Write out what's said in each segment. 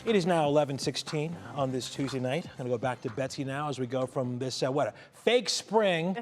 It is now 11:16 on this Tuesday night. I'm going to go back to Betsy now as we go from this, a fake spring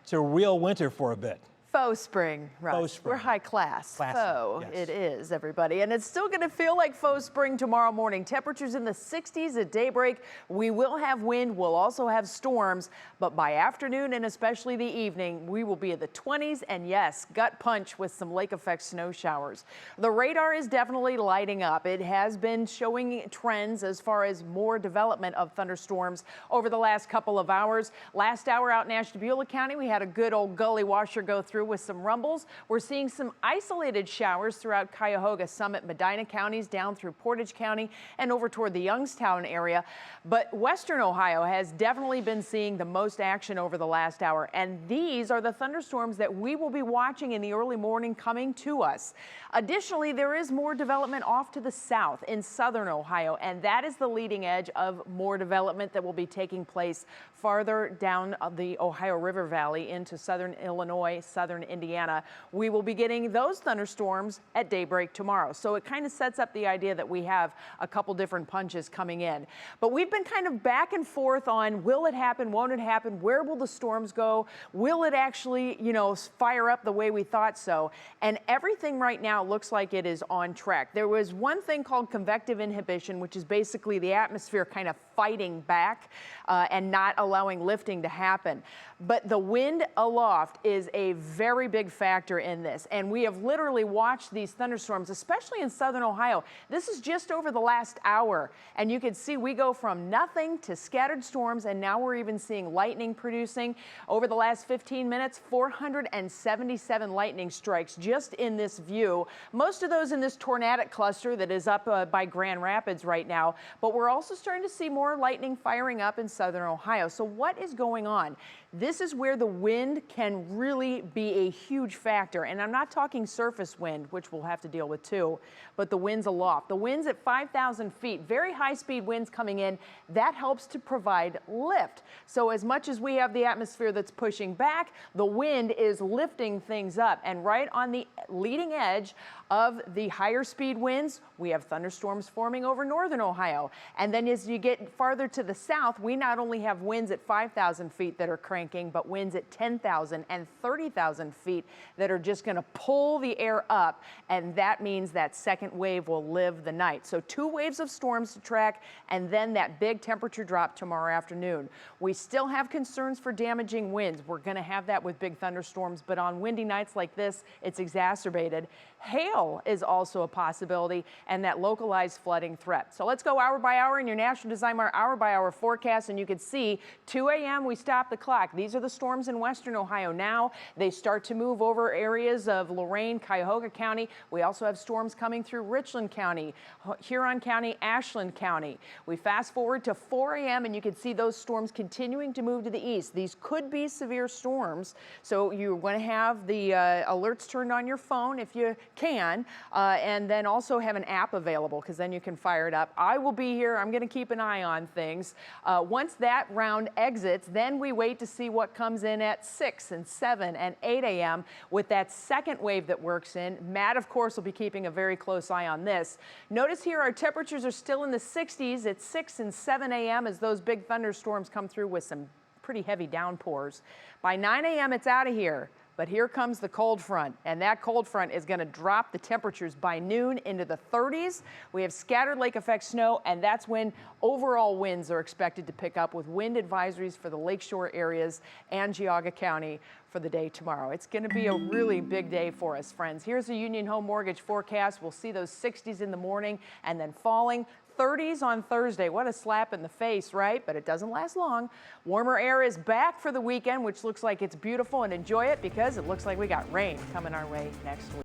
to real winter for a bit. Faux spring, Russ. Faux spring. We're high class. Classy, Faux, yes. It is, everybody. And it's still going to feel like faux spring tomorrow morning. Temperatures in the 60s at daybreak. We will have wind. We'll also have storms. But by afternoon and especially the evening, we will be in the 20s. And yes, gut punch with some lake effect snow showers. The radar is definitely lighting up. It has been showing trends as far as more development of thunderstorms over the last couple of hours. Last hour out in Ashtabula County, we had a good old gully washer go through with some rumbles. We're seeing some isolated showers throughout Cuyahoga, Summit, Medina counties, down through Portage County and over toward the Youngstown area. But Western Ohio has definitely been seeing the most action over the last hour. And these are the thunderstorms that we will be watching in the early morning coming to us. Additionally, there is more development off to the south in southern Ohio, and that is the leading edge of more development that will be taking place farther down the Ohio River Valley into southern Illinois, southern Indiana. We will be getting those thunderstorms at daybreak tomorrow. So it kind of sets up the idea that we have a couple different punches coming in. But we've been kind of back and forth on will it happen, won't it happen, where will the storms go, will it actually, fire up the way we thought so? And everything right now looks like it is on track. There was one thing called convective inhibition, which is basically the atmosphere kind of fighting back and not allowing lifting to happen. But the wind aloft is a very big factor in this. And we have literally watched these thunderstorms, especially in southern Ohio. This is just over the last hour. And you can see we go from nothing to scattered storms, and now we're even seeing lightning producing. Over the last 15 minutes, 477 lightning strikes just in this view. Most of those in this tornadic cluster that is up by Grand Rapids right now. But we're also starting to see more lightning firing up in southern Ohio. So what is going on? This is where the wind can really be a huge factor. And I'm not talking surface wind, which we'll have to deal with too, but the winds aloft. The winds at 5,000 feet, very high speed winds coming in, that helps to provide lift. So as much as we have the atmosphere that's pushing back, the wind is lifting things up. And right on the leading edge of the higher speed winds, we have thunderstorms forming over northern Ohio. And then as you get farther to the south, we not only have winds at 5,000 feet that are cranking, but winds at 10,000 and 30,000 feet that are just going to pull the air up. And that means that second wave will live the night. So 2 waves of storms to track, and then that big temperature drop tomorrow afternoon. We still have concerns for damaging winds. We're going to have that with big thunderstorms, but on windy nights like this, it's exacerbated. Hail is also a possibility, and that localized flooding threat. So let's go hour by hour in your National Designer hour by hour forecast, and you can see 2 a.m. we stop the clock. These are the storms in western Ohio now. They start to move over areas of Lorain, Cuyahoga County. We also have storms coming through Richland County, Huron County, Ashland County. We fast forward to 4 a.m. and you can see those storms continuing to move to the east. These could be severe storms, so you're going to have the alerts turned on your phone if you can, and then also have an app available because then you can fire it up. I will be here. I'm going to keep an eye on things. Once that round exits, then we wait to see what comes in at 6 and 7 and 8 a.m. with that second wave that works in. Matt, of course, will be keeping a very close eye on this. Notice here our temperatures are still in the 60s at 6 and 7 a.m. as those big thunderstorms come through with some pretty heavy downpours. By 9 a.m. it's out of here. But here comes the cold front, and that cold front is going to drop the temperatures by noon into the 30s. We have scattered lake effect snow, and that's when overall winds are expected to pick up with wind advisories for the lakeshore areas and Geauga County for the day tomorrow. It's going to be a really big day for us, friends. Here's the Union Home Mortgage forecast. We'll see those 60s in the morning and then falling. 30s on Thursday. What a slap in the face, right? But it doesn't last long. Warmer air is back for the weekend, which looks like it's beautiful, and enjoy it because it looks like we got rain coming our way next week.